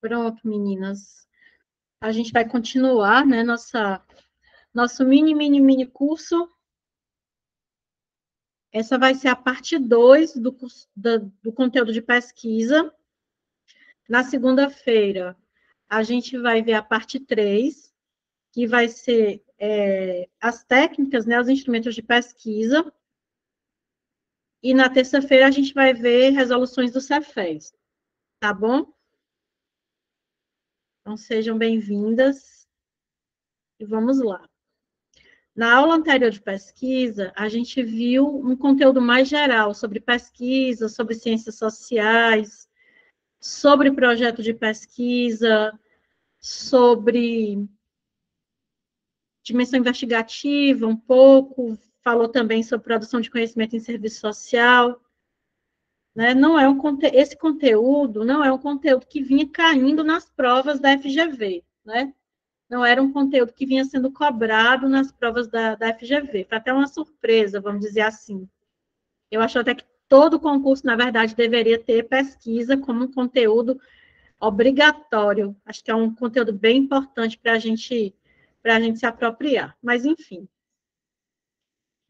Pronto, meninas. A gente vai continuar, né, nosso mini curso. Essa vai ser a parte 2 do conteúdo de pesquisa. Na segunda-feira, a gente vai ver a parte 3, que vai ser as técnicas, né, os instrumentos de pesquisa. E na terça-feira, a gente vai ver resoluções do Cefes. Tá bom? Então, sejam bem-vindas e vamos lá. Na aula anterior de pesquisa, a gente viu um conteúdo mais geral sobre pesquisa, sobre ciências sociais, sobre projeto de pesquisa, sobre dimensão investigativa, um pouco, falou também sobre produção de conhecimento em serviço social. Né? Não é esse conteúdo não é um conteúdo que vinha caindo nas provas da FGV, né? Não era um conteúdo que vinha sendo cobrado nas provas da FGV. Foi até uma surpresa, vamos dizer assim. Eu acho até que todo concurso, na verdade, deveria ter pesquisa como um conteúdo obrigatório. Acho que é um conteúdo bem importante para a gente se apropriar. Mas, enfim.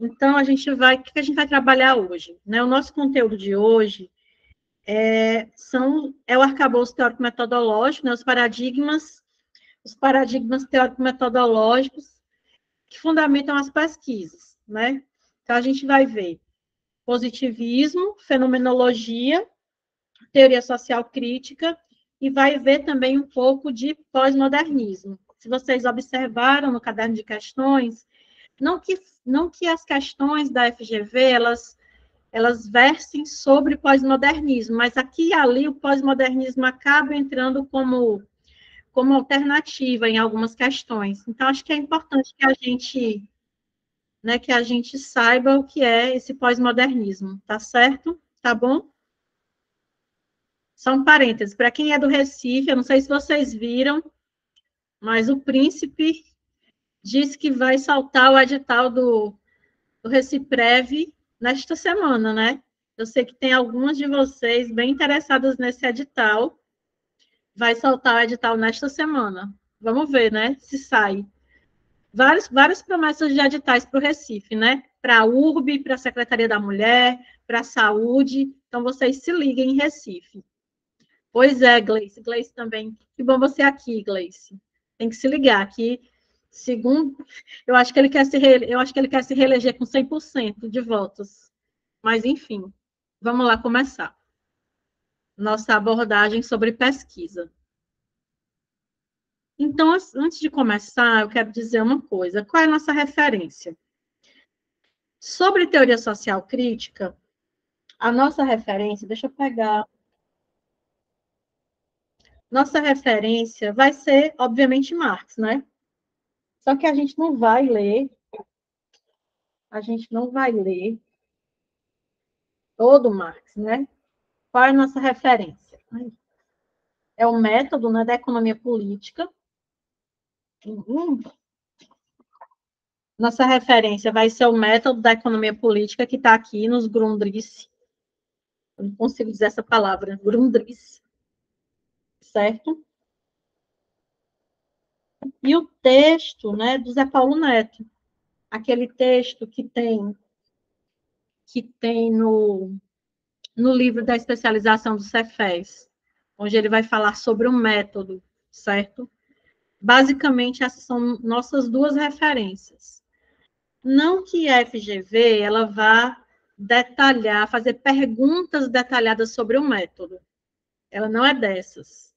Então, o que a gente vai trabalhar hoje? Né? O nosso conteúdo de hoje é o arcabouço teórico-metodológico, né? Os paradigmas teórico-metodológicos que fundamentam as pesquisas, né? Então, a gente vai ver positivismo, fenomenologia, teoria social crítica, e vai ver também um pouco de pós-modernismo. Se vocês observaram no caderno de questões, não que as questões da FGV, elas versem sobre pós-modernismo, mas aqui e ali o pós-modernismo acaba entrando como alternativa em algumas questões. Então, acho que é importante que a gente saiba o que é esse pós-modernismo, tá certo? Tá bom? Só um parênteses, para quem é do Recife, eu não sei se vocês viram, mas o Príncipe disse que vai saltar o edital do Reciprev nesta semana, né? Eu sei que tem algumas de vocês bem interessadas nesse edital. Vai saltar o edital nesta semana. Vamos ver, né? Se sai. Várias promessas de editais para o Recife, né? Para a URB, para a Secretaria da Mulher, para a Saúde. Então, vocês se liguem em Recife. Pois é, Gleice. Gleice também. Que bom você aqui, Gleice. Tem que se ligar aqui. Segundo, eu acho que ele quer se reeleger com 100% de votos. Mas, enfim, vamos lá começar. Nossa abordagem sobre pesquisa. Então, antes de começar, eu quero dizer uma coisa. Qual é a nossa referência? Sobre teoria social crítica, a nossa referência, deixa eu pegar. Nossa referência vai ser, obviamente, Marx, né? Só que a gente não vai ler todo Marx, né? Qual é a nossa referência? É o método, né, da economia política. Nossa referência vai ser o método da economia política que está aqui nos Grundrisse. Eu não consigo dizer essa palavra, Grundrisse. Certo? E o texto, né, do Zé Paulo Neto. Aquele texto que tem no livro da especialização do Cefes, onde ele vai falar sobre o método, certo? Basicamente, essas são nossas duas referências. Não que a FGV ela vá detalhar, fazer perguntas detalhadas sobre o método. Ela não é dessas,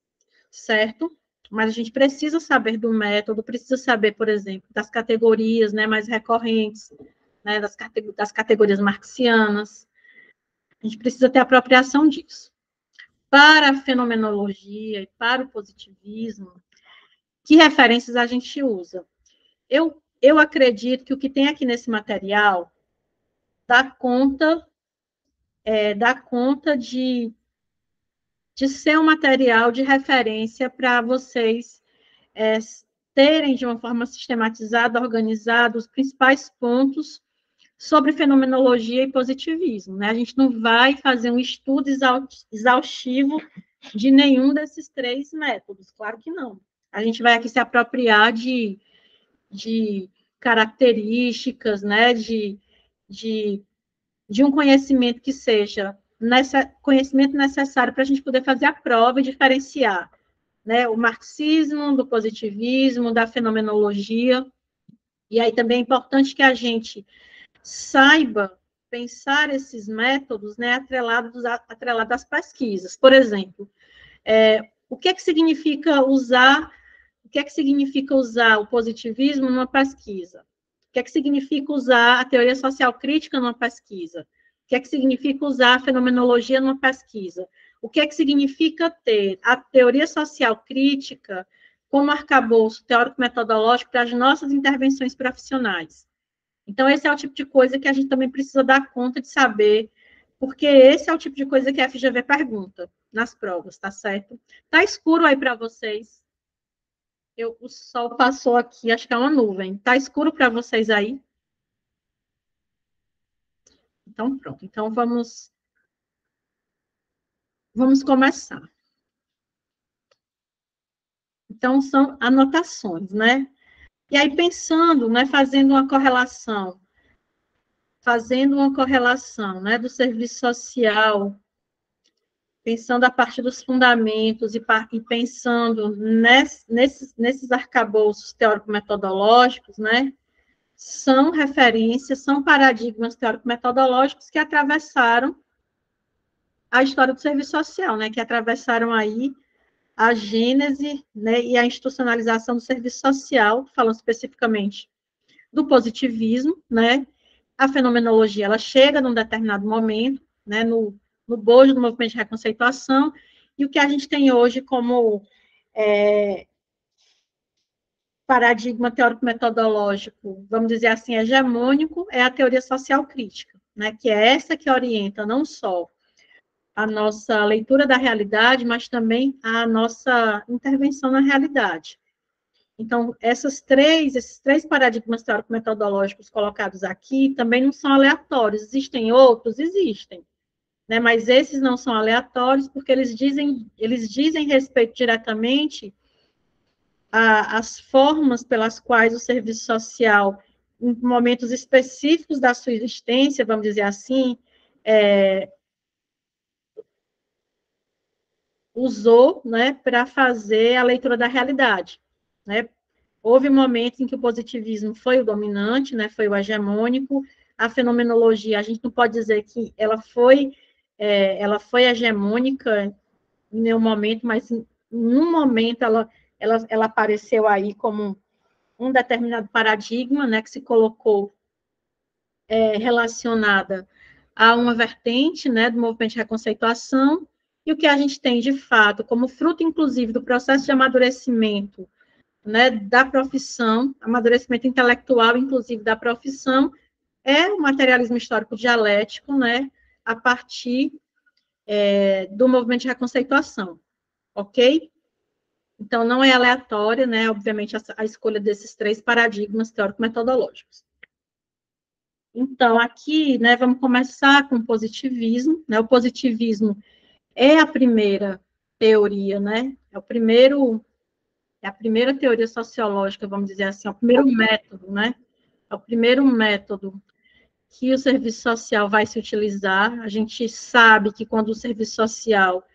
certo? Mas a gente precisa saber do método, precisa saber, por exemplo, das categorias, né, mais recorrentes, né, das categorias marxianas. A gente precisa ter apropriação disso. Para a fenomenologia e para o positivismo, que referências a gente usa? Eu acredito que o que tem aqui nesse material dá conta de ser um material de referência para vocês terem de uma forma sistematizada, organizada, os principais pontos sobre fenomenologia e positivismo. Né? A gente não vai fazer um estudo exaustivo de nenhum desses três métodos, claro que não. A gente vai aqui se apropriar de características, né, de um conhecimento que seja conhecimento necessário para a gente poder fazer a prova e diferenciar, né, o marxismo do positivismo, da fenomenologia. E aí também é importante que a gente saiba pensar esses métodos, né, atrelados às pesquisas. Por exemplo, o que significa usar o positivismo numa pesquisa? O que significa usar a teoria social crítica numa pesquisa? O que significa usar a fenomenologia numa pesquisa? O que significa ter a teoria social crítica como arcabouço teórico-metodológico para as nossas intervenções profissionais? Então, esse é o tipo de coisa que a gente também precisa dar conta de saber, porque esse é o tipo de coisa que a FGV pergunta nas provas, tá certo? Tá escuro aí para vocês? O sol passou aqui, acho que é uma nuvem. Tá escuro para vocês aí? Então, pronto. Então, vamos começar. Então, são anotações, né? E aí, pensando, né, fazendo uma correlação, né, do serviço social, pensando a partir dos fundamentos e pensando nesses arcabouços teórico-metodológicos, né, são referências, são paradigmas teórico-metodológicos que atravessaram a história do serviço social, né, que atravessaram aí a gênese, né, e a institucionalização do serviço social, falando especificamente do positivismo, né, a fenomenologia, ela chega num determinado momento, né, no bojo do movimento de reconceituação, e o que a gente tem hoje como paradigma teórico-metodológico, vamos dizer assim, hegemônico, é a teoria social crítica, né, que é essa que orienta não só a nossa leitura da realidade, mas também a nossa intervenção na realidade. Então, esses três paradigmas teórico-metodológicos colocados aqui também não são aleatórios. Existem outros? Existem. Né? Mas esses não são aleatórios porque eles dizem respeito diretamente às formas pelas quais o serviço social, em momentos específicos da sua existência, vamos dizer assim, usou, né, para fazer a leitura da realidade, né? Houve momentos em que o positivismo foi o dominante, né, foi o hegemônico. A fenomenologia, a gente não pode dizer que ela foi hegemônica em nenhum momento, mas em um momento ela apareceu aí como um determinado paradigma, né, que se colocou relacionada a uma vertente, né, do movimento de reconceituação, e o que a gente tem, de fato, como fruto, inclusive, do processo de amadurecimento, né, da profissão, amadurecimento intelectual, inclusive, da profissão, é o materialismo histórico dialético, né, a partir do movimento de reconceituação, ok? Então, não é aleatória, né, obviamente, a escolha desses três paradigmas teórico-metodológicos. Então, aqui, né, vamos começar com o positivismo, né, o positivismo é a primeira teoria, né, é a primeira teoria sociológica, vamos dizer assim, é o primeiro método, né, é o primeiro método que o serviço social vai se utilizar. A gente sabe que quando o serviço social,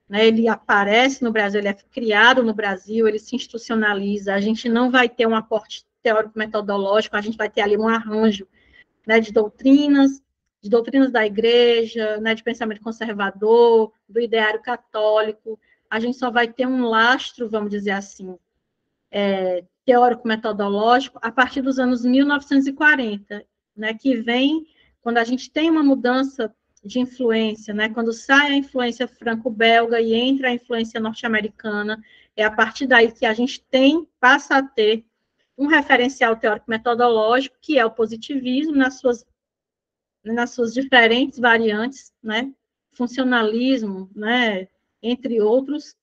né, ele aparece no Brasil, ele é criado no Brasil, ele se institucionaliza, a gente não vai ter um aporte teórico-metodológico, a gente vai ter ali um arranjo, né, de doutrinas da igreja, né, de pensamento conservador, do ideário católico. A gente só vai ter um lastro, vamos dizer assim, teórico-metodológico a partir dos anos 1940, né, que vem quando a gente tem uma mudança de influência, né, quando sai a influência franco-belga e entra a influência norte-americana, é a partir daí que a gente passa a ter um referencial teórico-metodológico, que é o positivismo, nas suas diferentes variantes, né, funcionalismo, né, entre outros,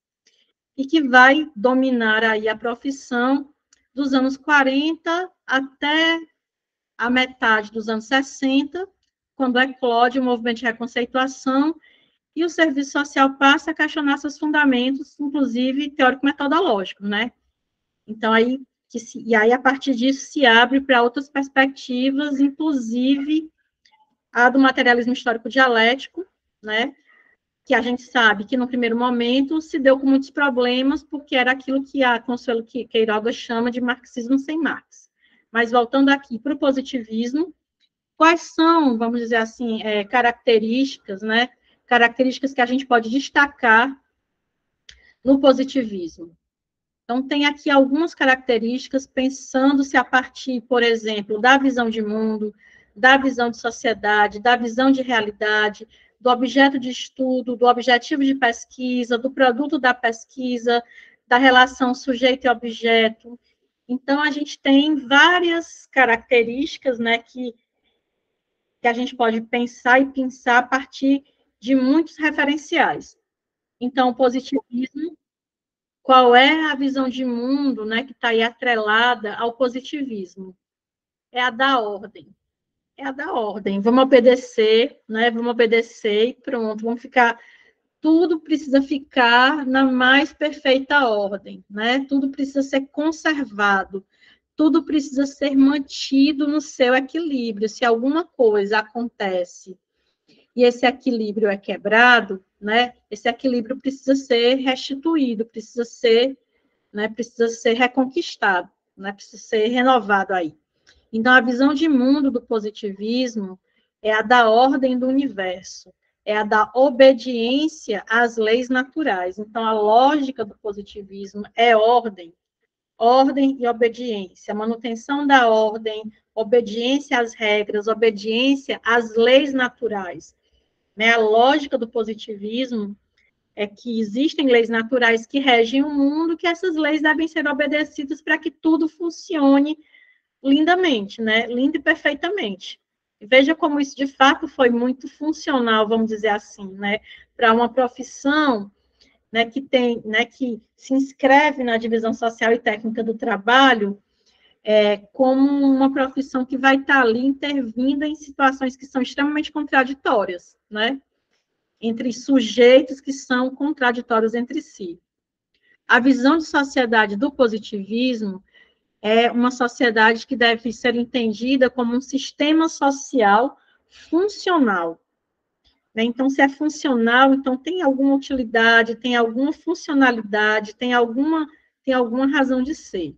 e que vai dominar aí a profissão dos anos 40 até a metade dos anos 60, quando eclode o movimento de reconceituação, e o serviço social passa a questionar seus fundamentos, inclusive teórico-metodológicos, né? Então, e aí, a partir disso, se abre para outras perspectivas, inclusive a do materialismo histórico dialético, né? Que a gente sabe que, no primeiro momento, se deu com muitos problemas, porque era aquilo que a Consuelo Queiroga chama de marxismo sem Marx. Mas, voltando aqui para o positivismo, quais são, vamos dizer assim, características, né? Características que a gente pode destacar no positivismo. Então, tem aqui algumas características, pensando-se a partir, por exemplo, da visão de mundo, da visão de sociedade, da visão de realidade, do objeto de estudo, do objetivo de pesquisa, do produto da pesquisa, da relação sujeito e objeto. Então, a gente tem várias características, né, que a gente pode pensar e pensar a partir de muitos referenciais. Então, o positivismo, qual é a visão de mundo, né, que está aí atrelada ao positivismo? É a da ordem. É a da ordem. Vamos obedecer, né? Vamos obedecer e pronto. Vamos ficar. Tudo precisa ficar na mais perfeita ordem, né? Tudo precisa ser conservado. Tudo precisa ser mantido no seu equilíbrio. Se alguma coisa acontece e esse equilíbrio é quebrado, né? Esse equilíbrio precisa ser restituído, precisa ser reconquistado, né? Precisa ser renovado aí. Então, a visão de mundo do positivismo é a da ordem do universo, é a da obediência às leis naturais. Então, a lógica do positivismo é ordem, ordem e obediência, manutenção da ordem, obediência às regras, obediência às leis naturais. Né? A lógica do positivismo é que existem leis naturais que regem o mundo, que essas leis devem ser obedecidas para que tudo funcione lindamente, né? Lindo e perfeitamente. Veja como isso, de fato, foi muito funcional, vamos dizer assim, né? Para uma profissão, né, que se inscreve na divisão social e técnica do trabalho, como uma profissão que vai estar ali intervindo em situações que são extremamente contraditórias, né? Entre sujeitos que são contraditórios entre si. A visão de sociedade do positivismo é uma sociedade que deve ser entendida como um sistema social funcional. Né? Então, se é funcional, então tem alguma utilidade, tem alguma funcionalidade, tem alguma razão de ser.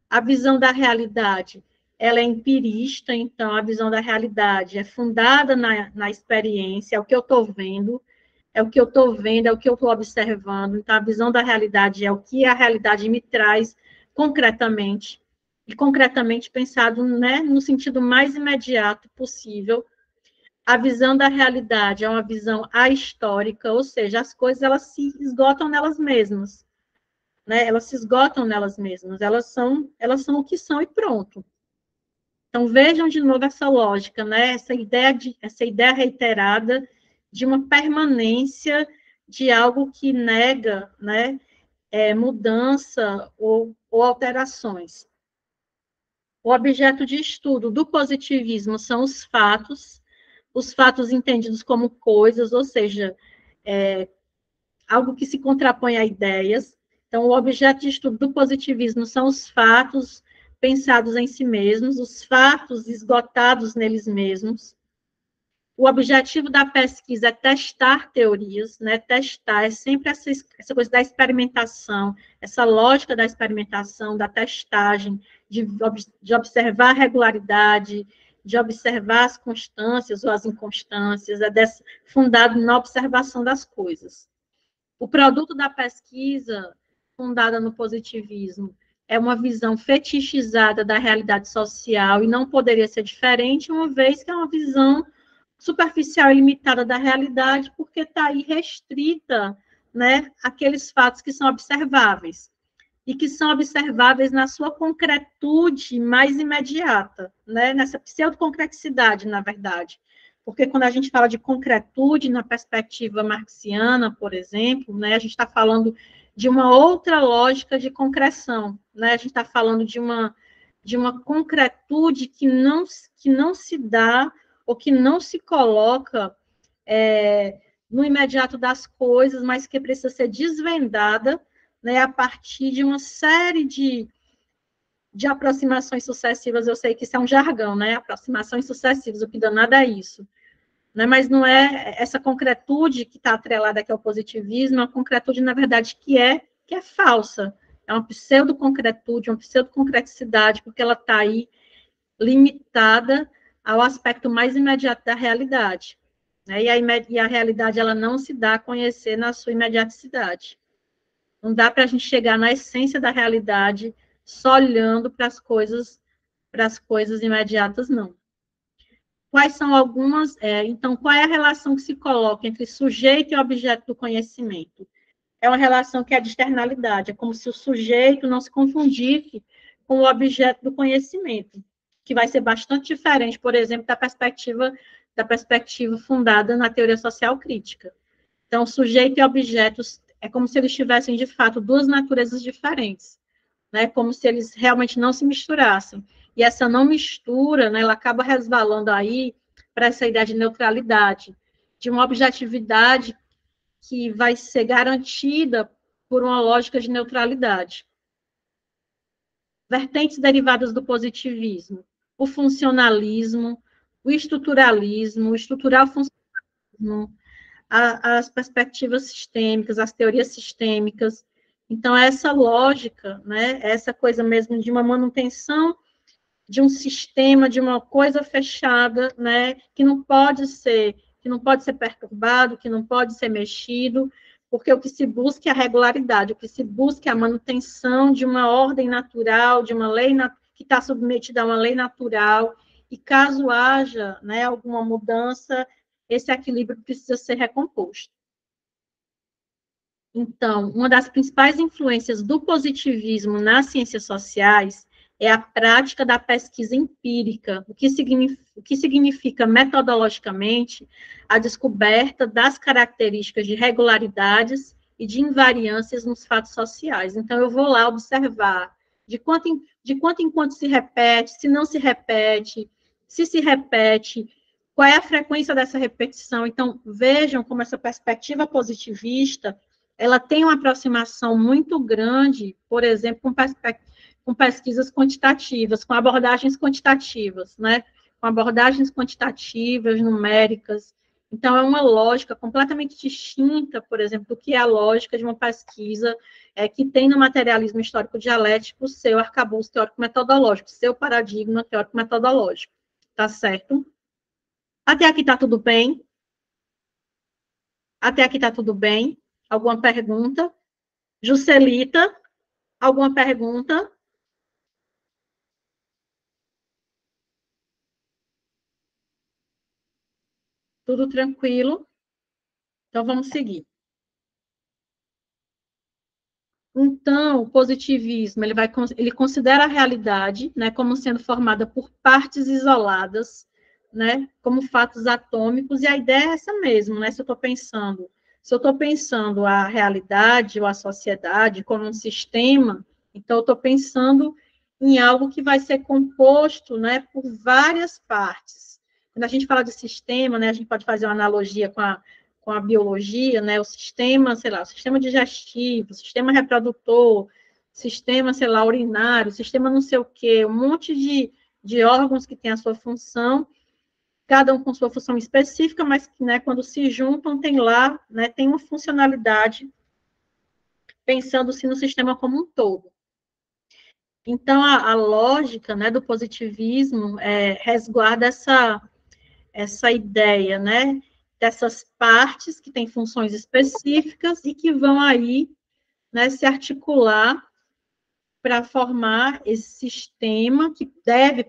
A visão da realidade, ela é empirista, então a visão da realidade é fundada na experiência, é o que eu estou vendo, é o que eu estou vendo, é o que eu estou observando. Então, a visão da realidade é o que a realidade me traz concretamente, e concretamente pensado, né, no sentido mais imediato possível. A visão da realidade é uma visão ahistórica, ou seja, as coisas elas se esgotam nelas mesmas, né? Elas se esgotam nelas mesmas, elas são o que são e pronto. Então, vejam de novo essa lógica, né? Essa ideia reiterada de uma permanência de algo que nega, né, mudança ou alterações. O objeto de estudo do positivismo são os fatos entendidos como coisas, ou seja, algo que se contrapõe a ideias. Então, o objeto de estudo do positivismo são os fatos pensados em si mesmos, os fatos esgotados neles mesmos. O objetivo da pesquisa é testar teorias, né? Testar é sempre essa coisa da experimentação, essa lógica da experimentação, da testagem, de observar a regularidade, de observar as constâncias ou as inconstâncias, fundado na observação das coisas. O produto da pesquisa, fundada no positivismo, é uma visão fetichizada da realidade social e não poderia ser diferente, uma vez que é uma visão superficial e limitada da realidade, porque está aí restrita, né, àqueles fatos que são observáveis, e que são observáveis na sua concretude mais imediata, né, nessa pseudoconcreticidade, na verdade. Porque quando a gente fala de concretude na perspectiva marxiana, por exemplo, né, a gente está falando de uma outra lógica de concreção, né, a gente está falando de uma concretude que não se dá ou que não se coloca no imediato das coisas, mas que precisa ser desvendada, né, a partir de uma série de aproximações sucessivas. Eu sei que isso é um jargão, né? Aproximações sucessivas, o que danado é isso. Né? Mas não é essa concretude que está atrelada aqui ao positivismo, é uma concretude, na verdade, que é falsa. É uma pseudo-concretude, uma pseudo-concreticidade, porque ela está aí limitada ao aspecto mais imediato da realidade. Né? E a realidade ela não se dá a conhecer na sua imediaticidade. Não dá para a gente chegar na essência da realidade só olhando para as coisas imediatas, não. Quais são algumas... então, qual é a relação que se coloca entre sujeito e objeto do conhecimento? É uma relação que é de externalidade, é como se o sujeito não se confundisse com o objeto do conhecimento, que vai ser bastante diferente, por exemplo, da perspectiva fundada na teoria social crítica. Então, sujeito e objetos é como se eles tivessem, de fato, duas naturezas diferentes, né? Como se eles realmente não se misturassem. E essa não mistura, né, ela acaba resvalando aí para essa ideia de neutralidade, de uma objetividade que vai ser garantida por uma lógica de neutralidade. Vertentes derivadas do positivismo: o funcionalismo, o estruturalismo, o estrutural funcionalismo, as perspectivas sistêmicas, as teorias sistêmicas. Então, essa lógica, né, essa coisa mesmo de uma manutenção de um sistema, de uma coisa fechada, né, que não pode ser perturbado, que não pode ser mexido, porque o que se busca é a regularidade, o que se busca é a manutenção de uma ordem natural, de uma lei que está submetida a uma lei natural, e caso haja, né, alguma mudança, esse equilíbrio precisa ser recomposto. Então, uma das principais influências do positivismo nas ciências sociais é a prática da pesquisa empírica, o que significa metodologicamente a descoberta das características de regularidades e de invariâncias nos fatos sociais. Então, eu vou lá observar de quanto em quanto se repete, se não se repete, se se repete, qual é a frequência dessa repetição. Então, vejam como essa perspectiva positivista ela tem uma aproximação muito grande, por exemplo, com pesquisas quantitativas, com abordagens quantitativas, né? Com abordagens quantitativas, numéricas. Então, é uma lógica completamente distinta, por exemplo, do que é a lógica de uma pesquisa que tem no materialismo histórico dialético o seu arcabouço teórico-metodológico, seu paradigma teórico-metodológico. Tá certo? Até aqui está tudo bem? Até aqui está tudo bem? Alguma pergunta? Juscelita, alguma pergunta? Tudo tranquilo? Então, vamos seguir. Então, o positivismo, ele considera a realidade, né, como sendo formada por partes isoladas, né, como fatos atômicos, e a ideia é essa mesmo, né, se eu estou pensando a realidade ou a sociedade como um sistema, então eu estou pensando em algo que vai ser composto, né, por várias partes. Quando a gente fala de sistema, né, a gente pode fazer uma analogia com a biologia, né, o sistema, sei lá, o sistema digestivo, o sistema reprodutor, sistema, sei lá, urinário, sistema não sei o quê, um monte de órgãos que têm a sua função, cada um com sua função específica, mas que, né, quando se juntam, tem lá, né, tem uma funcionalidade, pensando-se no sistema como um todo. Então, a lógica, né, do positivismo resguarda essa ideia, né, dessas partes que têm funções específicas e que vão aí, né, se articular para formar esse sistema que deve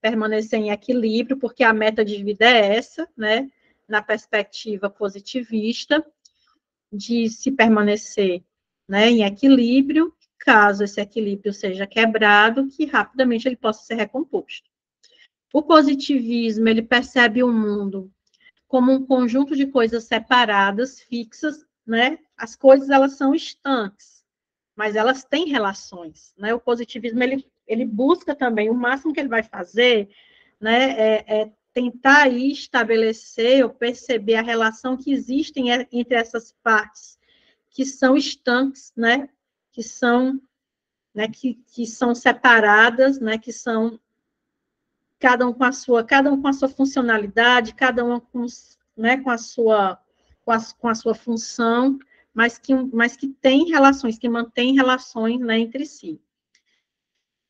permanecer em equilíbrio, porque a meta de vida é essa, né, na perspectiva positivista, de se permanecer, né, em equilíbrio, caso esse equilíbrio seja quebrado, que rapidamente ele possa ser recomposto. O positivismo, ele percebe o mundo como um conjunto de coisas separadas, fixas, né? As coisas, elas são estanques, mas elas têm relações, né? O positivismo, ele busca também, o máximo que ele vai fazer, né, tentar aí estabelecer ou perceber a relação que existe entre essas partes que são estanques, né, que são, né, que são separadas, né, que são cada um com a sua funcionalidade, cada uma com, né, com a sua função, mas que tem relações, que mantém relações, né, entre si.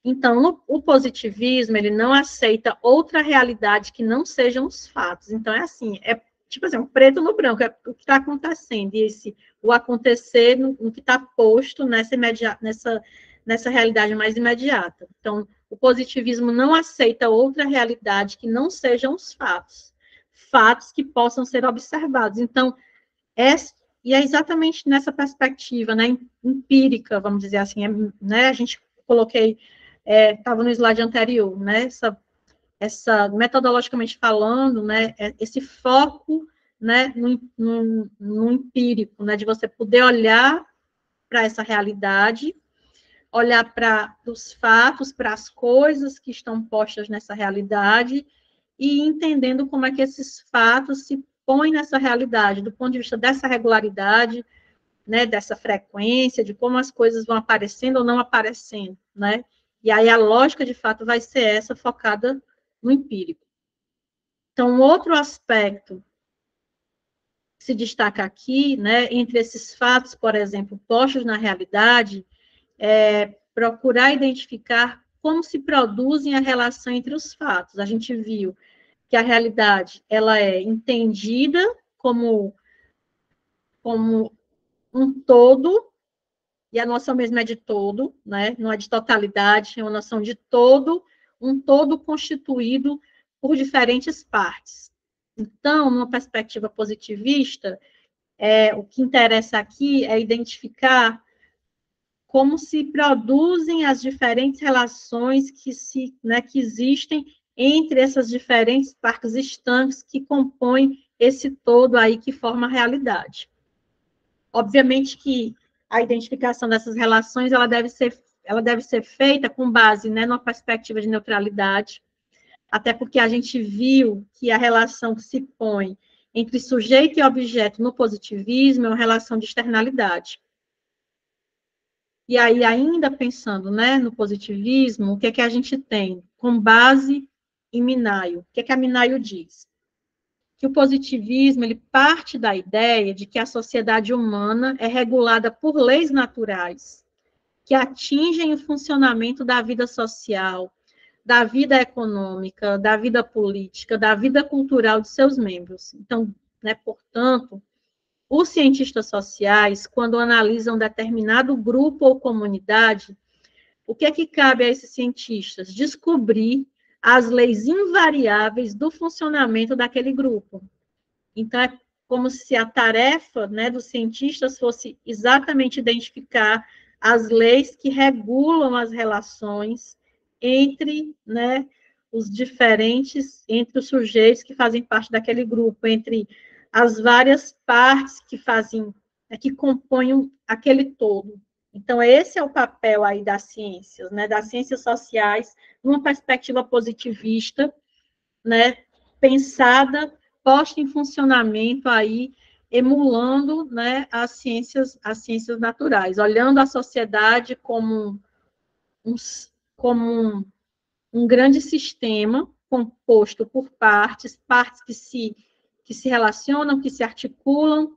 Então, o positivismo, ele não aceita outra realidade que não sejam os fatos. Então, é assim, é tipo assim, um preto no branco, é o que está acontecendo, e o acontecer no que está posto nessa realidade mais imediata. Então, o positivismo não aceita outra realidade que não sejam os fatos, fatos que possam ser observados. Então, e é exatamente nessa perspectiva, né, empírica, vamos dizer assim, né, a gente coloquei, estava no slide anterior, né, essa metodologicamente falando, né, esse foco, né, no empírico, né, de você poder olhar para essa realidade, olhar para os fatos, para as coisas que estão postas nessa realidade e entendendo como é que esses fatos se põem nessa realidade, do ponto de vista dessa regularidade, né, dessa frequência, de como as coisas vão aparecendo ou não aparecendo, né? E aí a lógica, de fato, vai ser essa, focada no empírico. Então, outro aspecto que se destaca aqui, né, entre esses fatos, por exemplo, postos na realidade, é procurar identificar como se produzem a relação entre os fatos. A gente viu que a realidade, ela é entendida como um todo, e a noção mesmo é de todo, né? Não é de totalidade, é uma noção de todo, um todo constituído por diferentes partes. Então, numa perspectiva positivista, o que interessa aqui é identificar como se produzem as diferentes relações que existem entre essas diferentes partes estanques que compõem esse todo aí que forma a realidade. Obviamente que a identificação dessas relações ela deve ser feita com base, né, numa perspectiva de neutralidade, até porque a gente viu que a relação que se põe entre sujeito e objeto no positivismo é uma relação de externalidade. E aí, ainda pensando, né, no positivismo, o que é que a gente tem com base em Minayo? O que é que a Minayo diz? Que o positivismo ele parte da ideia de que a sociedade humana é regulada por leis naturais que atingem o funcionamento da vida social, da vida econômica, da vida política, da vida cultural de seus membros. Então, né, portanto, os cientistas sociais, quando analisam determinado grupo ou comunidade, o que é que cabe a esses cientistas? Descobrir as leis invariáveis do funcionamento daquele grupo. Então, é como se a tarefa, né, dos cientistas fosse exatamente identificar as leis que regulam as relações entre, né, entre os sujeitos que fazem parte daquele grupo, entre as várias partes que compõem aquele todo. Então, esse é o papel aí das ciências, né, das ciências sociais, numa perspectiva positivista, né, pensada, posta em funcionamento aí, emulando, né, as ciências naturais, olhando a sociedade um, como um grande sistema composto por partes que se relacionam, que se articulam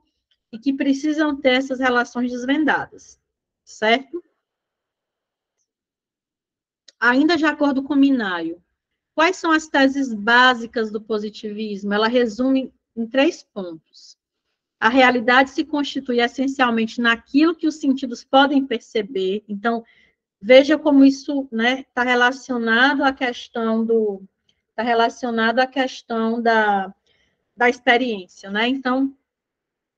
e que precisam ter essas relações desvendadas, certo? Ainda de acordo com Minayo, quais são as teses básicas do positivismo? Ela resume em 3 pontos. A realidade se constitui essencialmente naquilo que os sentidos podem perceber. Então, veja como isso, né, está relacionado à questão da experiência, né? Então,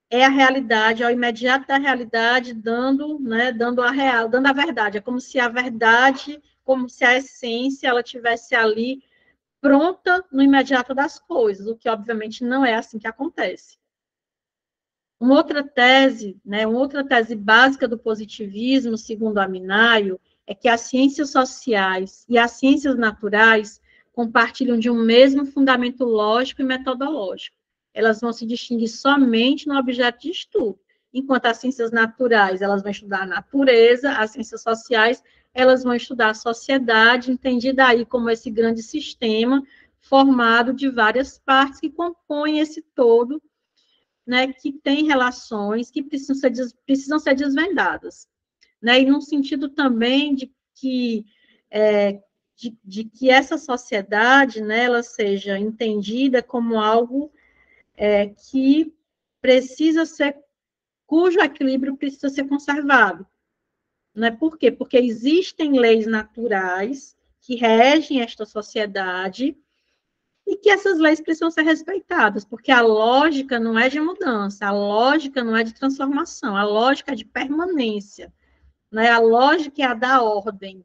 é a realidade, é o imediato da realidade dando, né, dando a verdade. É como se a verdade, como se a essência, ela tivesse ali pronta no imediato das coisas, o que obviamente não é assim que acontece. Uma outra tese básica do positivismo, segundo a Minayo, é que as ciências sociais e as ciências naturais compartilham de um mesmo fundamento lógico e metodológico. Elas vão se distinguir somente no objeto de estudo. Enquanto as ciências naturais, elas vão estudar a natureza, as ciências sociais, elas vão estudar a sociedade, entendida aí como esse grande sistema formado de várias partes que compõem esse todo, né, que tem relações que precisam ser desvendadas. Né, e num sentido também de que que essa sociedade, né, ela seja entendida como algo que precisa ser, cujo equilíbrio precisa ser conservado. Né? Por quê? Porque existem leis naturais que regem esta sociedade e que essas leis precisam ser respeitadas, porque a lógica não é de mudança, a lógica não é de transformação, a lógica é de permanência. Né? A lógica é a da ordem,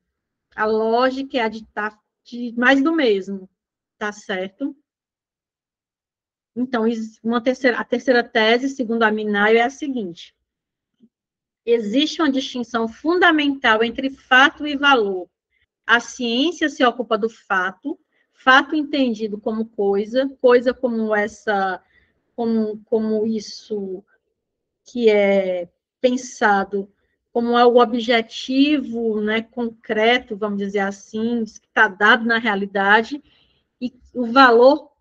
a lógica é a de mais do mesmo, tá certo? Então, a terceira tese, segundo a Minayo, é a seguinte: existe uma distinção fundamental entre fato e valor. A ciência se ocupa do fato, fato entendido como coisa, coisa como como isso que é pensado como algo objetivo, né, concreto, vamos dizer assim, que está dado na realidade, e o valor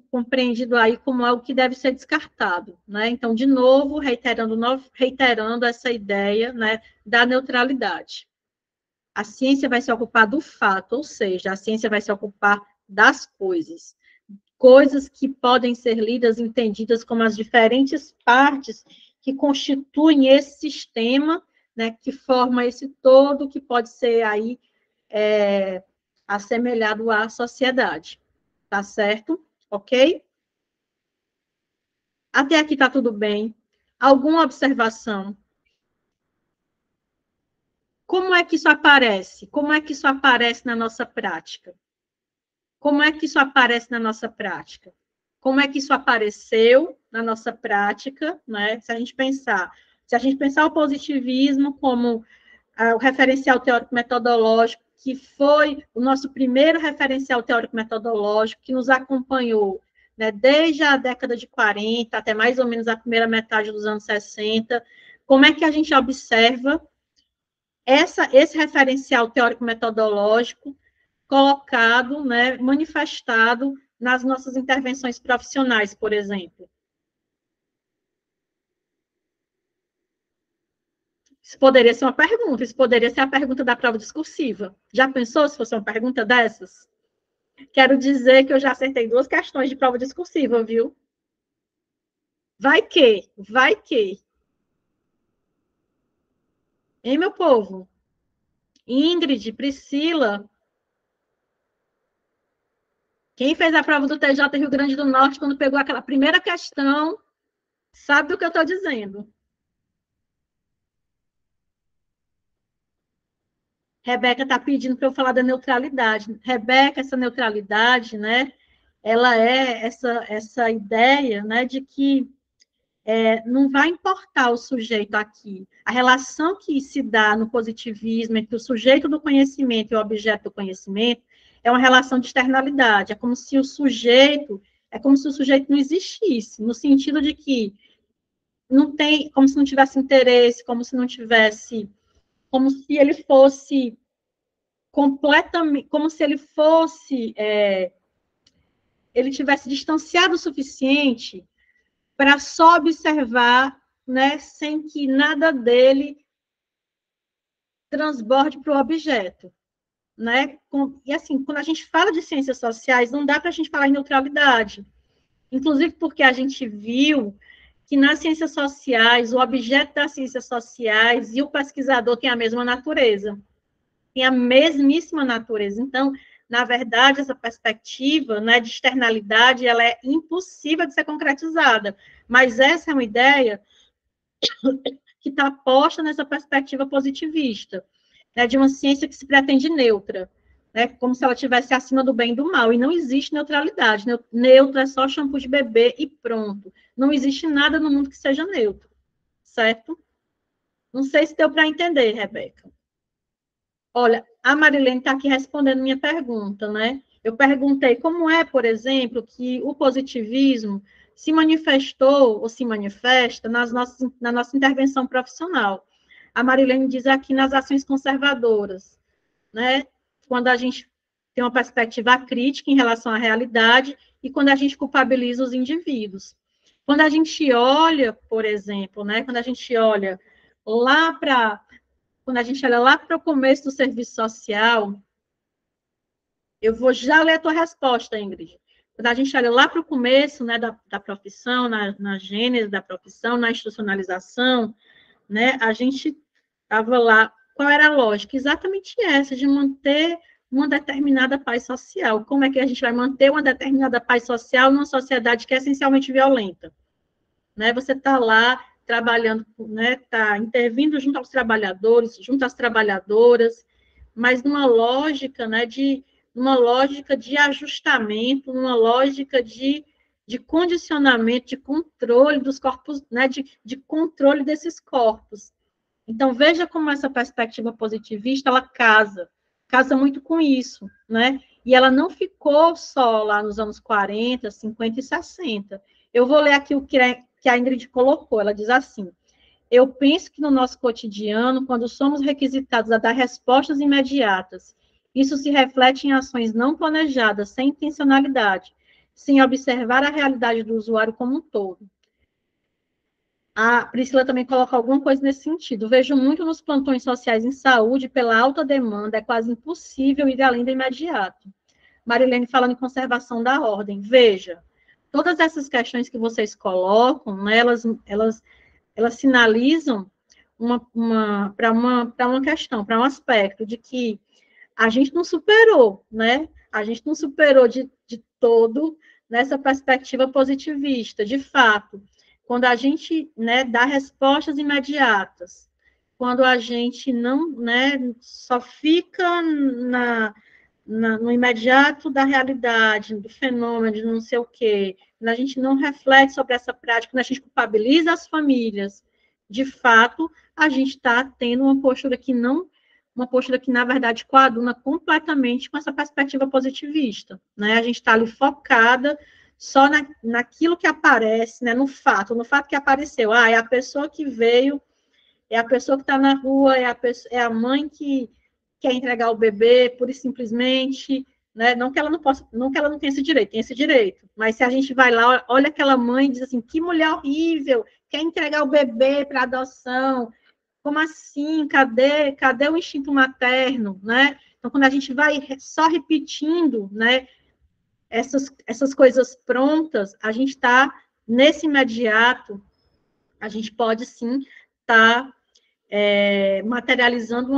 compreendido aí como algo que deve ser descartado, né? Então, de novo, reiterando essa ideia, né, da neutralidade. A ciência vai se ocupar do fato, ou seja, a ciência vai se ocupar das coisas, coisas que podem ser lidas, entendidas como as diferentes partes que constituem esse sistema, né, que forma esse todo, que pode ser aí assemelhado à sociedade. Tá certo? Ok? Até aqui está tudo bem. Alguma observação? Como é que isso aparece? Como é que isso aparece na nossa prática? Como é que isso aparece na nossa prática? Como é que isso apareceu na nossa prática, né? Se a gente pensar o positivismo como o referencial teórico-metodológico, que foi o nosso primeiro referencial teórico-metodológico, que nos acompanhou, né, desde a década de 40 até mais ou menos a primeira metade dos anos 60, como é que a gente observa esse referencial teórico-metodológico colocado, né, manifestado nas nossas intervenções profissionais, por exemplo. Isso poderia ser uma pergunta, isso poderia ser a pergunta da prova discursiva. Já pensou se fosse uma pergunta dessas? Quero dizer que eu já acertei 2 questões de prova discursiva, viu? Vai que, vai que. Hein, meu povo? Ingrid, Priscila, quem fez a prova do TJ Rio Grande do Norte, quando pegou aquela primeira questão, sabe do que eu estou dizendo. Rebeca está pedindo para eu falar da neutralidade. Rebeca, essa neutralidade, né? Ela é essa ideia, né, de que não vai importar o sujeito aqui. A relação que se dá no positivismo entre o sujeito do conhecimento e o objeto do conhecimento é uma relação de externalidade. É como se o sujeito não existisse, no sentido de que não tem, como se não tivesse interesse, como se ele fosse completamente, como se ele fosse, ele tivesse distanciado o suficiente para só observar, né, sem que nada dele transborde para o objeto, né? E assim, quando a gente fala de ciências sociais, não dá para a gente falar em neutralidade, inclusive porque a gente viu que nas ciências sociais, o objeto das ciências sociais e o pesquisador têm a mesma natureza, tem a mesmíssima natureza. Então, na verdade, essa perspectiva, né, de externalidade, ela é impossível de ser concretizada, mas essa é uma ideia que está posta nessa perspectiva positivista, né, de uma ciência que se pretende neutra, né, como se ela estivesse acima do bem e do mal, e não existe neutralidade. Neutro é só shampoo de bebê e pronto. Não existe nada no mundo que seja neutro, certo? Não sei se deu para entender, Rebeca. Olha, a Marilene está aqui respondendo minha pergunta, né? Eu perguntei como é, por exemplo, que o positivismo se manifestou ou se manifesta na nossa intervenção profissional. A Marilene diz aqui nas ações conservadoras, né? Quando a gente tem uma perspectiva crítica em relação à realidade e quando a gente culpabiliza os indivíduos. Quando a gente olha, por exemplo, né? Quando a gente olha lá para o começo do serviço social, eu vou já ler a tua resposta, Ingrid. Quando a gente olha lá para o começo, né, da profissão, na gênese da profissão, na institucionalização, né, a gente estava lá. Qual era a lógica? Exatamente essa, de manter uma determinada paz social. Como é que a gente vai manter uma determinada paz social numa sociedade que é essencialmente violenta? Né? Você está lá trabalhando, né, está intervindo junto aos trabalhadores, junto às trabalhadoras, mas numa lógica, né, numa lógica de ajustamento, numa lógica de condicionamento, de controle dos corpos, né, de controle desses corpos. Então, veja como essa perspectiva positivista, ela casa muito com isso, né? E ela não ficou só lá nos anos 40, 50 e 60. Eu vou ler aqui o que a Ingrid colocou, ela diz assim: eu penso que no nosso cotidiano, quando somos requisitados a dar respostas imediatas, isso se reflete em ações não planejadas, sem intencionalidade, sem observar a realidade do usuário como um todo. A Priscila também coloca alguma coisa nesse sentido. Vejo muito nos plantões sociais em saúde, pela alta demanda, é quase impossível ir além do imediato. Marilene falando em conservação da ordem. Veja, todas essas questões que vocês colocam, né, elas sinalizam para uma questão, para um aspecto de que a gente não superou, né? A gente não superou de todo nessa perspectiva positivista, de fato. Quando a gente, né, dá respostas imediatas, quando a gente não, né, só fica no imediato da realidade, do fenômeno, de não sei o quê, quando a gente não reflete sobre essa prática, quando a gente culpabiliza as famílias, de fato, a gente está tendo uma postura que, na verdade, coaduna completamente com essa perspectiva positivista, né? A gente está ali focada só naquilo que aparece, né? No fato que apareceu. Ah, é a pessoa que veio, é a pessoa que está na rua, é a mãe que quer entregar o bebê, pura e simplesmente, né? Não que ela não possa, não que ela não tenha esse direito, tem esse direito. Mas se a gente vai lá, olha aquela mãe e diz assim, que mulher horrível, quer entregar o bebê para adoção, como assim? Cadê o instinto materno, né? Então, quando a gente vai só repetindo, né, essas coisas prontas, a gente está nesse imediato, a gente pode sim estar materializando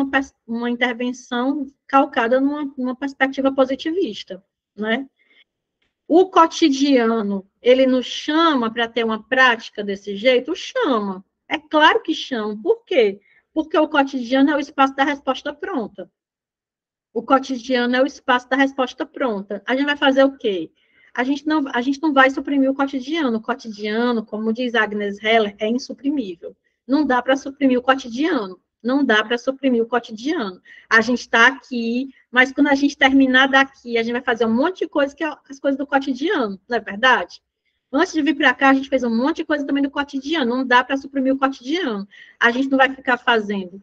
uma intervenção calcada numa perspectiva positivista, né? O cotidiano, ele nos chama para ter uma prática desse jeito? Chama. É claro que chama. Por quê? Porque o cotidiano é o espaço da resposta pronta. O cotidiano é o espaço da resposta pronta. A gente vai fazer o quê? A gente não vai suprimir o cotidiano. O cotidiano, como diz Agnes Heller, é insuprimível. Não dá para suprimir o cotidiano. Não dá para suprimir o cotidiano. A gente está aqui, mas quando a gente terminar daqui, a gente vai fazer um monte de coisa que é as coisas do cotidiano, não é verdade? Antes de vir para cá, a gente fez um monte de coisa também do cotidiano. Não dá para suprimir o cotidiano. A gente não vai ficar fazendo.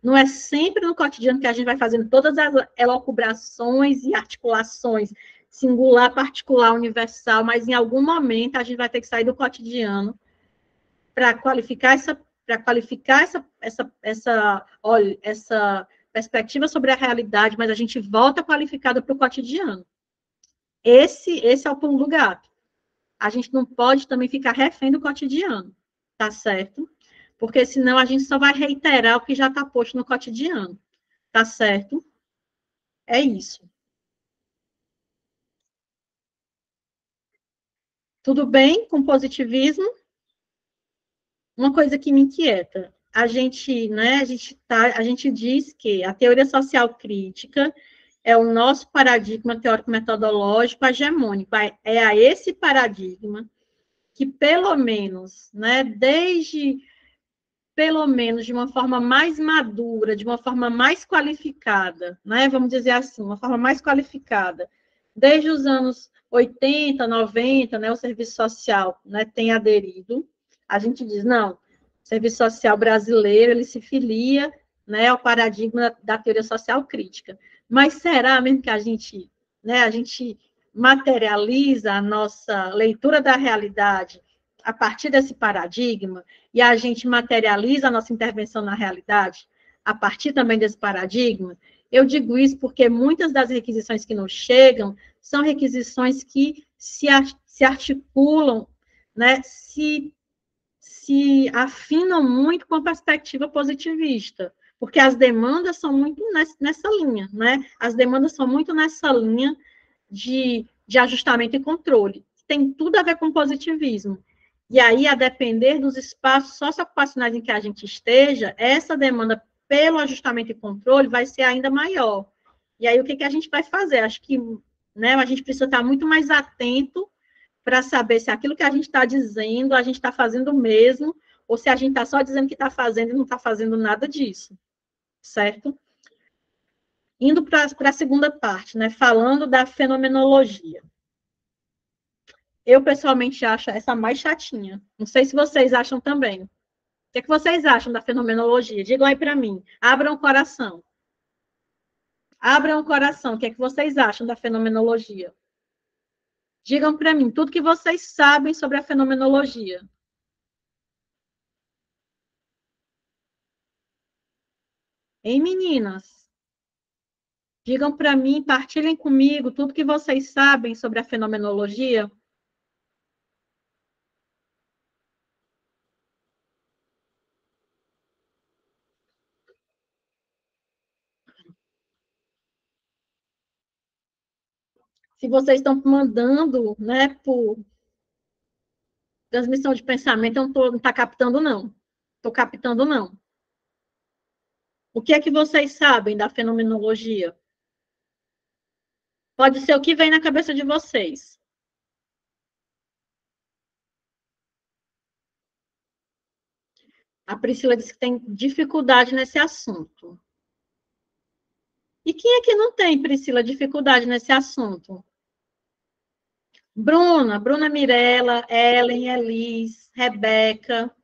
Não é sempre no cotidiano que a gente vai fazendo todas as elucubrações e articulações, singular, particular, universal, mas em algum momento a gente vai ter que sair do cotidiano para qualificar essa perspectiva sobre a realidade, mas a gente volta qualificada para o cotidiano. Esse é o pulo do gato. A gente não pode também ficar refém do cotidiano, tá certo? Porque senão a gente só vai reiterar o que já está posto no cotidiano, tá certo? É isso. Tudo bem com positivismo? Uma coisa que me inquieta, a gente diz que a teoria social crítica é o nosso paradigma teórico-metodológico hegemônico, é a esse paradigma que, pelo menos, né, desde pelo menos de uma forma mais madura, de uma forma mais qualificada, né? Vamos dizer assim, uma forma mais qualificada. Desde os anos 80, 90, né, o serviço social, né, tem aderido. A gente diz, não, o serviço social brasileiro, ele se filia, né, ao paradigma da teoria social crítica. Mas será mesmo que né, a gente materializa a nossa leitura da realidade a partir desse paradigma, e a gente materializa a nossa intervenção na realidade a partir também desse paradigma? Eu digo isso porque muitas das requisições que nos chegam são requisições que se articulam, né, se afinam muito com a perspectiva positivista, porque as demandas são muito nessa linha, né? As demandas são muito nessa linha de ajustamento e controle. Tem tudo a ver com positivismo. E aí, a depender dos espaços socioocupacionais em que a gente esteja, essa demanda pelo ajustamento e controle vai ser ainda maior. E aí, o que a gente vai fazer? Acho que, né, a gente precisa estar muito mais atento para saber se aquilo que a gente está dizendo, a gente está fazendo mesmo, ou se a gente está só dizendo que está fazendo e não está fazendo nada disso, certo? Indo para a segunda parte, né, falando da fenomenologia. Eu, pessoalmente, acho essa mais chatinha. Não sei se vocês acham também. O que vocês acham da fenomenologia? Digam aí para mim. Abram o coração. Abram o coração. O que vocês acham da fenomenologia? Digam para mim tudo que vocês sabem sobre a fenomenologia. Hein, meninas? Digam para mim, partilhem comigo tudo que vocês sabem sobre a fenomenologia. Se vocês estão mandando, né, por transmissão de pensamento, eu não estou captando, não. Estou captando, não. O que é que vocês sabem da fenomenologia? Pode ser o que vem na cabeça de vocês. A Priscila disse que tem dificuldade nesse assunto. E quem é que não tem, Priscila, dificuldade nesse assunto? Bruna Mirella, Ellen, Elis, Rebeca.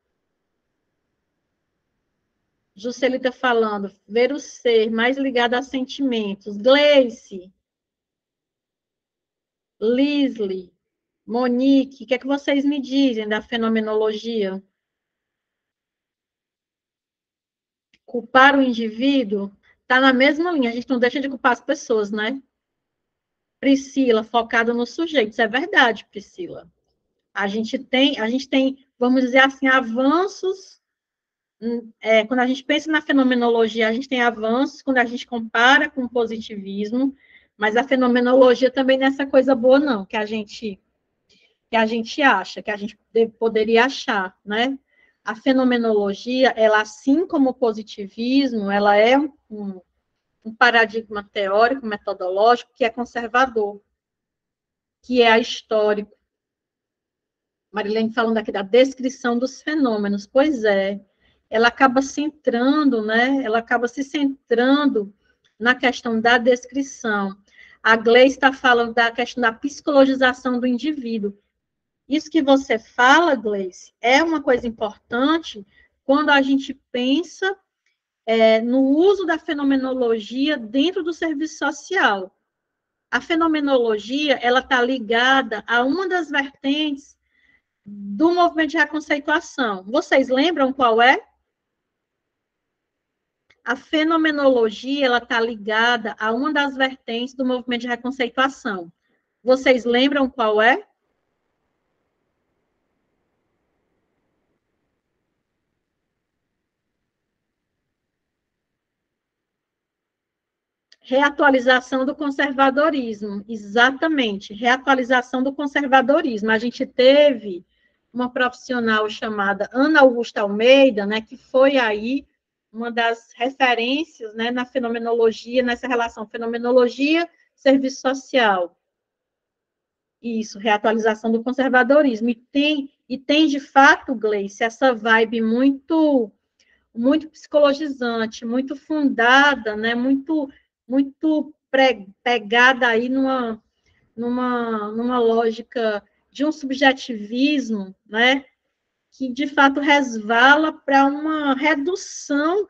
Juscelita falando, ver o ser mais ligado a sentimentos. Gleice, Lisle, Monique, o que é que vocês me dizem da fenomenologia? Culpar o indivíduo está na mesma linha, a gente não deixa de culpar as pessoas, né? Priscila, focada no sujeito, isso é verdade, Priscila. A gente tem, vamos dizer assim, avanços. Quando a gente pensa na fenomenologia, a gente tem avanços quando a gente compara com o positivismo, mas a fenomenologia também não é essa coisa boa, não, que a gente acha, que a gente poderia achar, né? A fenomenologia, ela, assim como o positivismo, ela é um paradigma teórico, metodológico, que é conservador, que é histórico. Marilene falando aqui da descrição dos fenômenos, pois é, ela acaba centrando, né? Ela acaba se centrando na questão da descrição. A Gleice está falando da questão da psicologização do indivíduo. Isso que você fala, Gleice, é uma coisa importante quando a gente pensa no uso da fenomenologia dentro do serviço social. A fenomenologia, ela está ligada a uma das vertentes do movimento de reconceituação. Vocês lembram qual é? A fenomenologia, ela está ligada a uma das vertentes do movimento de reconceituação. Vocês lembram qual é? Reatualização do conservadorismo, exatamente, reatualização do conservadorismo. A gente teve uma profissional chamada Ana Augusta Almeida, né, que foi aí uma das referências, né, na fenomenologia, nessa relação fenomenologia-serviço social. Isso, reatualização do conservadorismo. E tem de fato, Gleice, essa vibe muito muito psicologizante, muito fundada, né, muito pegada aí numa lógica de um subjetivismo, né, que de fato resvala para uma redução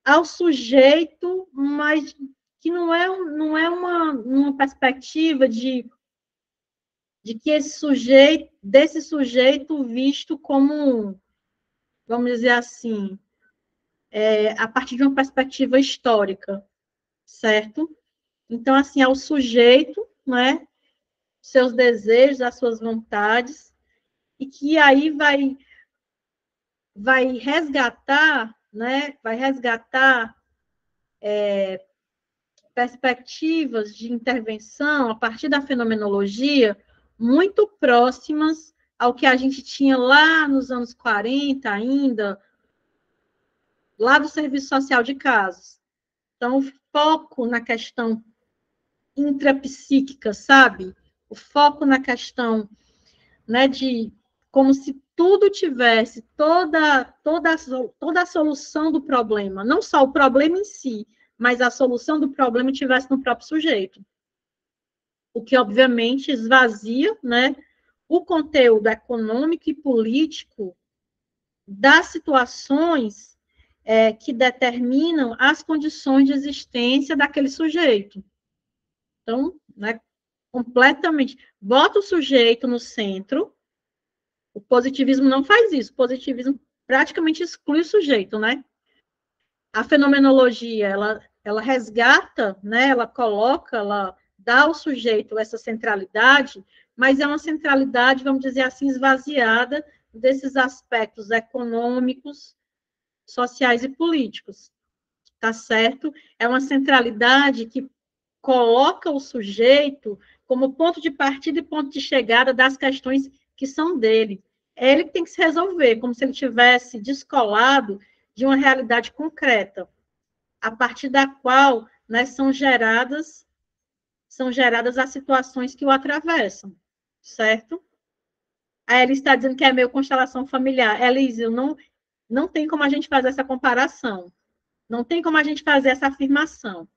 ao sujeito, mas que não é uma perspectiva de que desse sujeito visto como, vamos dizer assim, a partir de uma perspectiva histórica, certo? Então, assim, é o sujeito, né, seus desejos, as suas vontades, e que aí vai resgatar, né, vai resgatar perspectivas de intervenção a partir da fenomenologia muito próximas ao que a gente tinha lá nos anos 40 ainda, lá do serviço social de casos. Então, o foco na questão intrapsíquica, sabe? O foco na questão, né, de como se tudo tivesse, toda a solução do problema, não só o problema em si, mas a solução do problema tivesse no próprio sujeito. O que, obviamente, esvazia, né, o conteúdo econômico e político das situações que determinam as condições de existência daquele sujeito. Então, né, completamente, bota o sujeito no centro. O positivismo não faz isso. O positivismo praticamente exclui o sujeito, né? A fenomenologia, ela resgata, né? Ela coloca, ela dá ao sujeito essa centralidade, mas é uma centralidade, vamos dizer assim, esvaziada desses aspectos econômicos, sociais e políticos, tá certo? É uma centralidade que coloca o sujeito como ponto de partida e ponto de chegada das questões que são dele. É ele que tem que se resolver, como se ele tivesse descolado de uma realidade concreta, a partir da qual, né, são geradas as situações que o atravessam, certo? Aí ele está dizendo que é meio constelação familiar. Elise, não tem como a gente fazer essa comparação. Não tem como a gente fazer essa afirmação,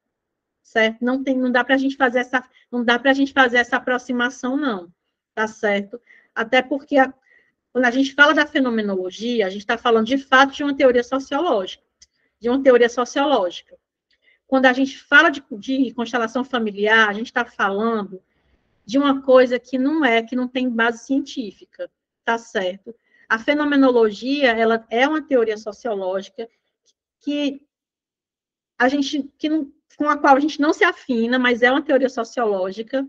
certo? Não dá para a gente fazer essa aproximação, não, tá certo? Até porque quando a gente fala da fenomenologia, a gente está falando de fato de uma teoria sociológica, Quando a gente fala de constelação familiar, a gente está falando de uma coisa que não tem base científica, tá certo? A fenomenologia, ela é uma teoria sociológica que com a qual a gente não se afina, mas é uma teoria sociológica,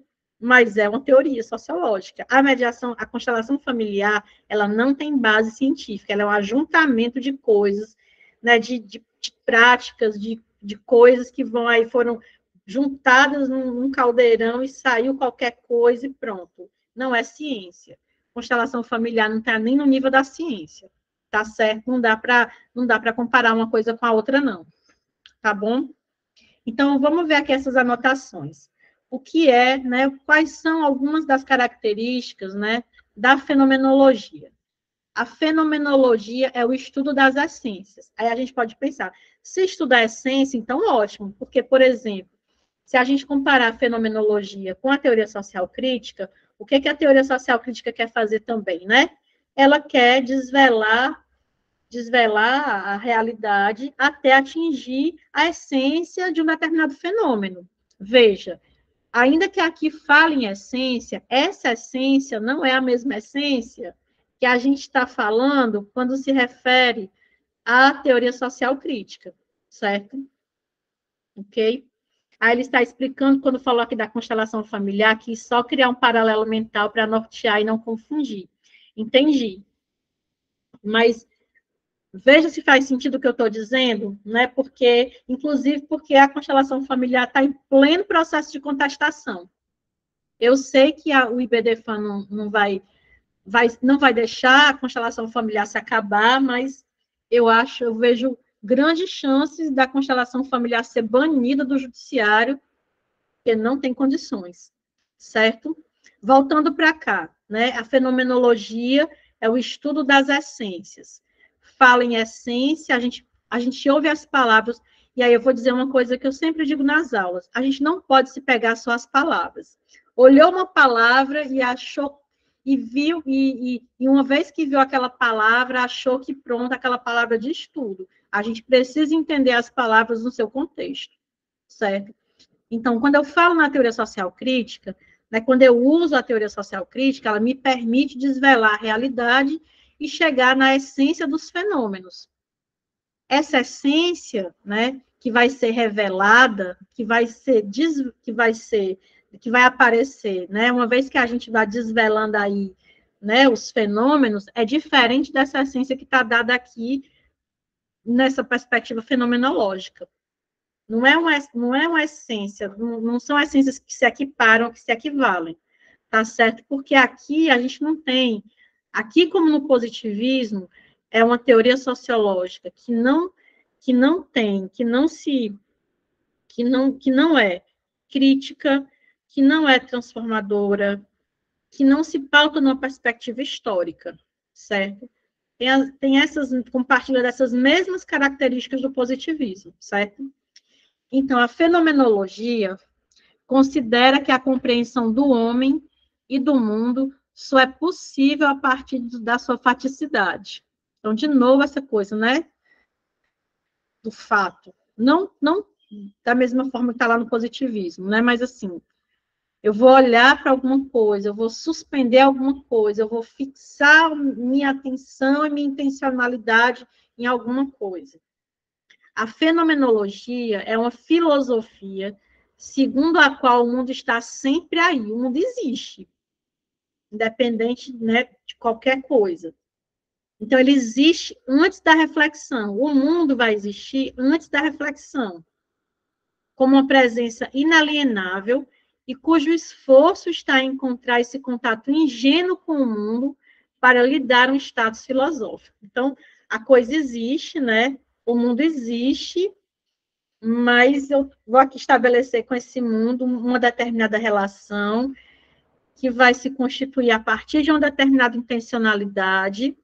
A constelação familiar, ela não tem base científica, ela é um ajuntamento de coisas, né, de práticas, de coisas que foram juntadas num caldeirão e saiu qualquer coisa e pronto. Não é ciência. Constelação familiar não está nem no nível da ciência, tá certo? Não dá para comparar uma coisa com a outra, não. Tá bom? Então, vamos ver aqui essas anotações. O que é, né, quais são algumas das características, né, da fenomenologia? A fenomenologia é o estudo das essências. Aí a gente pode pensar, se estudar a essência, então ótimo, porque, por exemplo, se a gente comparar a fenomenologia com a teoria social crítica, o que a teoria social crítica quer fazer também, né? Ela quer desvelar a realidade até atingir a essência de um determinado fenômeno. Veja, ainda que aqui fale em essência, essa essência não é a mesma essência que a gente está falando quando se refere à teoria social crítica, certo? Ok? Aí ele está explicando, quando falou aqui da constelação familiar, que só criar um paralelo mental para nortear e não confundir. Entendi. Mas veja se faz sentido o que eu estou dizendo, né? Inclusive porque a constelação familiar está em pleno processo de contestação. Eu sei que o IBDFAN não vai deixar a constelação familiar se acabar, mas eu vejo grandes chances da constelação familiar ser banida do judiciário, porque não tem condições, certo? Voltando para cá, né? A fenomenologia é o estudo das essências. fala em essência, a gente ouve as palavras, e aí eu vou dizer uma coisa que eu sempre digo nas aulas, a gente não pode se pegar só as palavras. Olhou uma palavra e achou, e viu, e uma vez que viu aquela palavra, achou que pronto, aquela palavra diz tudo. A gente precisa entender as palavras no seu contexto, certo? Então, quando eu falo na teoria social crítica, né, quando eu uso a teoria social crítica, ela me permite desvelar a realidade e chegar na essência dos fenômenos. Essa essência, né, que vai ser revelada, que vai aparecer, né, uma vez que a gente vai desvelando aí, né, os fenômenos, é diferente dessa essência que está dada aqui nessa perspectiva fenomenológica. Não é uma essência, não são essências que se equiparam, que se equivalem, tá certo? Porque aqui a gente não tem, aqui como no positivismo, é uma teoria sociológica que não tem, que não é crítica, que não é transformadora, que não se pauta numa perspectiva histórica, certo? Tem essas, compartilha dessas mesmas características do positivismo, certo? Então, a fenomenologia considera que a compreensão do homem e do mundo só é possível a partir da sua faticidade. Então, de novo, essa coisa, né? Do fato. Não da mesma forma que está lá no positivismo, né? Mas, assim, eu vou olhar para alguma coisa, eu vou suspender alguma coisa, eu vou fixar minha atenção e minha intencionalidade em alguma coisa. A fenomenologia é uma filosofia segundo a qual o mundo está sempre aí, o mundo existe, independente, né, de qualquer coisa. Então, ele existe antes da reflexão, o mundo vai existir antes da reflexão, como uma presença inalienável e cujo esforço está em encontrar esse contato ingênuo com o mundo para lhe dar um status filosófico. Então, a coisa existe, né? O mundo existe, mas eu vou aqui estabelecer com esse mundo uma determinada relação que vai se constituir a partir de uma determinada intencionalidade,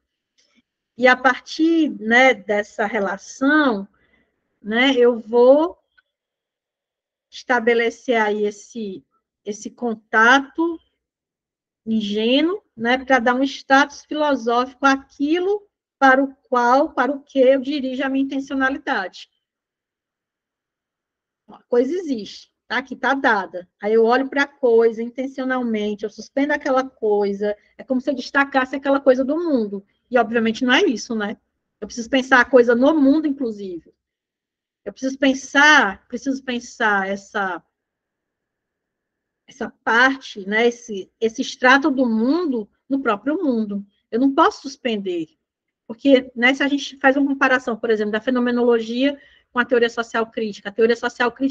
e a partir, né, dessa relação, né, eu vou estabelecer aí esse contato ingênuo, né, para dar um status filosófico àquilo para o que eu dirijo a minha intencionalidade. A coisa existe, tá? Aqui está dada. Aí eu olho para a coisa intencionalmente, eu suspendo aquela coisa, é como se eu destacasse aquela coisa do mundo. E, obviamente, não é isso, né? Eu preciso pensar a coisa no mundo, inclusive. Eu preciso pensar essa parte, né, esse extrato do mundo no próprio mundo. Eu não posso suspender, porque, né, se a gente faz uma comparação, por exemplo, da fenomenologia com a teoria social crítica,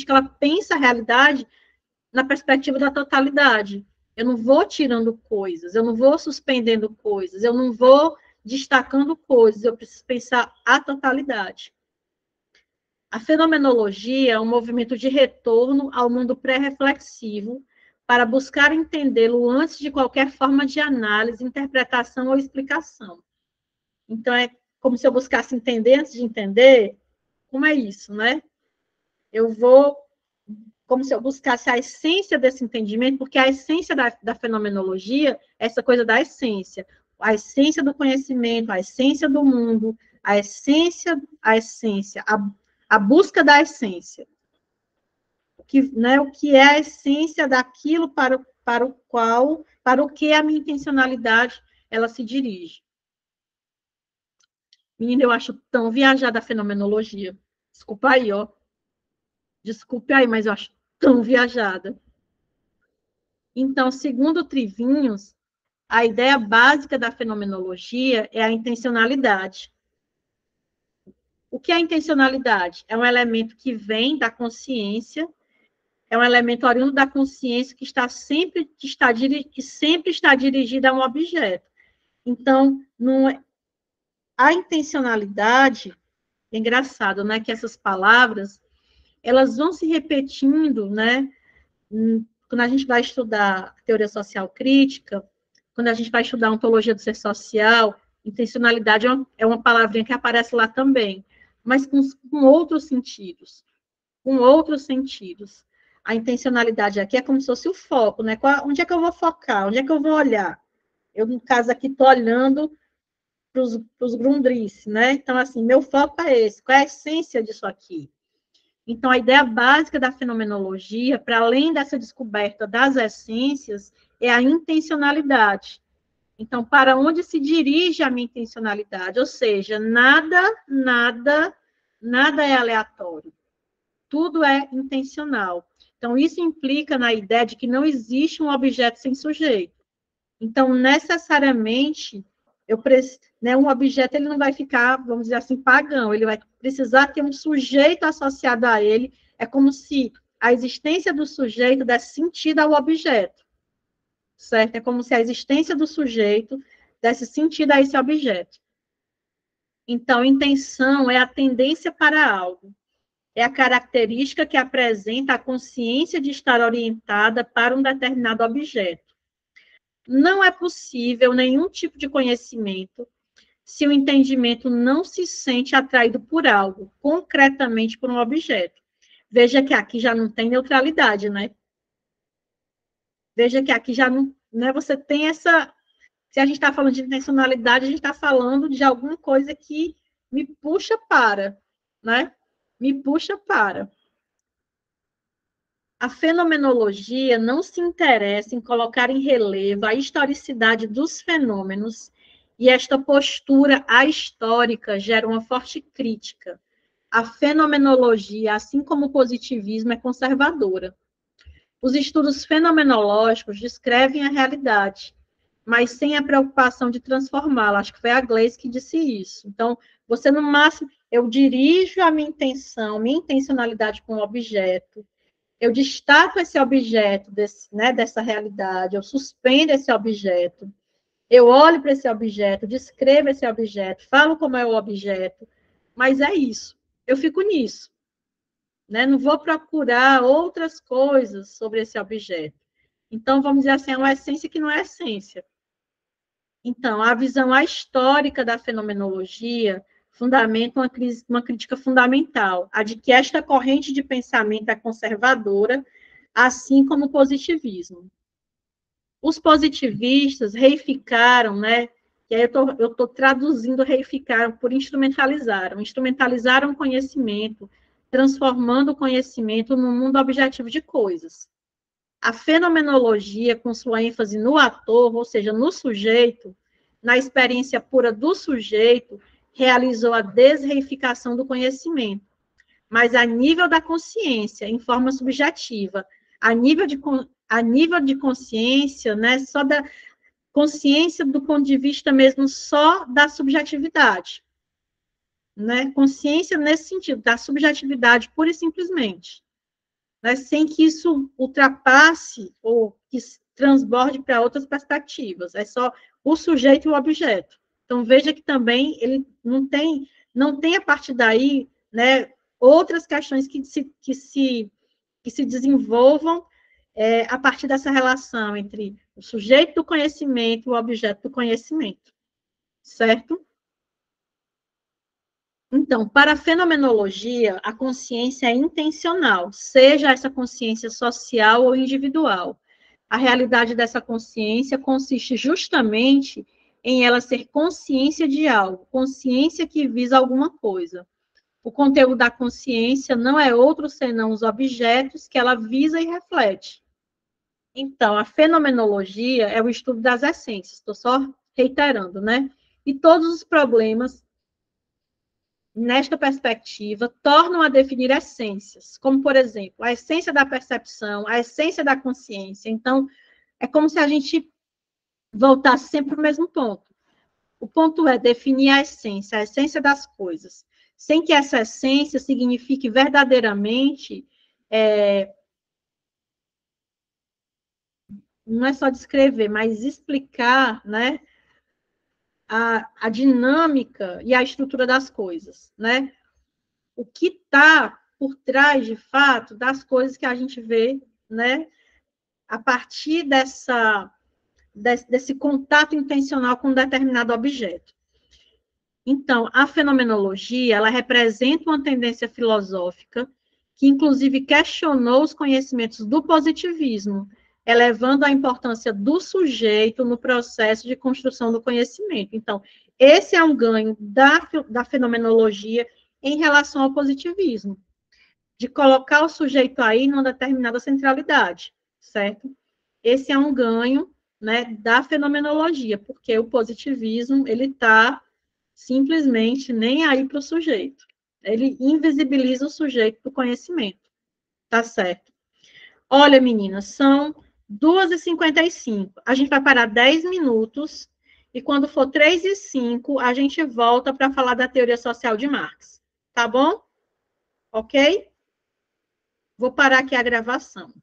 ela pensa a realidade na perspectiva da totalidade. Eu não vou tirando coisas, eu não vou suspendendo coisas, eu não vou destacando coisas, eu preciso pensar a totalidade. A fenomenologia é um movimento de retorno ao mundo pré-reflexivo para buscar entendê-lo antes de qualquer forma de análise, interpretação ou explicação. Então, é como se eu buscasse entender antes de entender. Como é isso, né? Eu vou, como se eu buscasse a essência desse entendimento, porque a essência da fenomenologia é essa coisa da essência, a essência do conhecimento, a essência do mundo, a busca da essência. O que é a essência daquilo para o que a minha intencionalidade ela se dirige. Menina, eu acho tão viajada a fenomenologia. Desculpa aí, ó. Desculpe aí, mas eu acho tão viajada. Então, segundo Trivinhos, a ideia básica da fenomenologia é a intencionalidade. O que é a intencionalidade? É um elemento que vem da consciência, é um elemento oriundo da consciência que sempre está dirigida a um objeto. Então, a intencionalidade, é engraçado, né, que essas palavras, elas vão se repetindo, né, quando a gente vai estudar teoria social crítica, quando a gente vai estudar ontologia do ser social, Intencionalidade é uma palavrinha que aparece lá também, mas com outros sentidos. Com outros sentidos. A intencionalidade aqui é como se fosse o foco, né? Onde é que eu vou focar? Onde é que eu vou olhar? Eu, no caso aqui, estou olhando para os Grundrisse, né? Então, assim, meu foco é esse. Qual é a essência disso aqui? Então, a ideia básica da fenomenologia, para além dessa descoberta das essências, é a intencionalidade. Então, para onde se dirige a minha intencionalidade? Ou seja, nada é aleatório. Tudo é intencional. Então, isso implica na ideia de que não existe um objeto sem sujeito. Então, necessariamente, um objeto ele não vai ficar, vamos dizer assim, pagão, ele vai precisar ter um sujeito associado a ele, é como se a existência do sujeito desse sentido ao objeto, certo? É como se a existência do sujeito desse sentido a esse objeto. Então, intenção é a tendência para algo, é a característica que apresenta a consciência de estar orientada para um determinado objeto. Não é possível nenhum tipo de conhecimento se o entendimento não se sente atraído por algo, concretamente por um objeto. Veja que aqui já não tem neutralidade, né? Veja que aqui já não, né, você tem essa... Se a gente está falando de intencionalidade, a gente está falando de alguma coisa que me puxa para, né? Me puxa para. A fenomenologia não se interessa em colocar em relevo a historicidade dos fenômenos, e esta postura ahistórica gera uma forte crítica. A fenomenologia, assim como o positivismo, é conservadora. Os estudos fenomenológicos descrevem a realidade, mas sem a preocupação de transformá-la. Acho que foi a Gleiss que disse isso. Então, você, no máximo, eu dirijo a minha intenção, minha intencionalidade com o objeto, eu destaco esse objeto dessa realidade, eu suspendo esse objeto, eu olho para esse objeto, descrevo esse objeto, falo como é o objeto, mas é isso, eu fico nisso, né? Não vou procurar outras coisas sobre esse objeto. Então, vamos dizer assim, é uma essência que não é essência. Então, a visão histórica da fenomenologia fundamenta uma crítica fundamental, a de que esta corrente de pensamento é conservadora, assim como o positivismo. Os positivistas reificaram, né? E aí eu estou traduzindo reificaram por instrumentalizaram o conhecimento, transformando o conhecimento num mundo objetivo de coisas. A fenomenologia, com sua ênfase no ator, ou seja, no sujeito, na experiência pura do sujeito, realizou a desreificação do conhecimento, mas a nível da consciência, em forma subjetiva, a nível de consciência, né, só da consciência do ponto de vista mesmo só da subjetividade, né, consciência nesse sentido, da subjetividade pura e simplesmente, né, sem que isso ultrapasse ou que transborde para outras perspectivas, é só o sujeito e o objeto. Então, veja que também ele não tem a partir daí, né, outras questões que se desenvolvam a partir dessa relação entre o sujeito do conhecimento e o objeto do conhecimento, certo? Então, para a fenomenologia, a consciência é intencional, seja essa consciência social ou individual. A realidade dessa consciência consiste justamente em ela ser consciência de algo, consciência que visa alguma coisa. O conteúdo da consciência não é outro senão os objetos que ela visa e reflete. Então, a fenomenologia é o estudo das essências, estou só reiterando, né? E todos os problemas, nesta perspectiva, tornam a definir essências, como, por exemplo, a essência da percepção, a essência da consciência. Então, é como se a gente voltasse sempre para o mesmo ponto. O ponto é definir a essência das coisas, sem que essa essência signifique verdadeiramente, não é só descrever, mas explicar, né, a dinâmica e a estrutura das coisas, né? O que está por trás, de fato, das coisas que a gente vê, né, a partir desse contato intencional com um determinado objeto. Então, a fenomenologia, ela representa uma tendência filosófica que, inclusive, questionou os conhecimentos do positivismo, elevando a importância do sujeito no processo de construção do conhecimento. Então, esse é um ganho da fenomenologia em relação ao positivismo, de colocar o sujeito aí numa determinada centralidade, certo? Esse é um ganho, né, da fenomenologia, porque o positivismo, ele está simplesmente nem aí para o sujeito. Ele invisibiliza o sujeito do conhecimento, tá certo? Olha, meninas, são 2h55. A gente vai parar 10 minutos, e quando for 3h05, a gente volta para falar da teoria social de Marx. Tá bom? Ok? Vou parar aqui a gravação.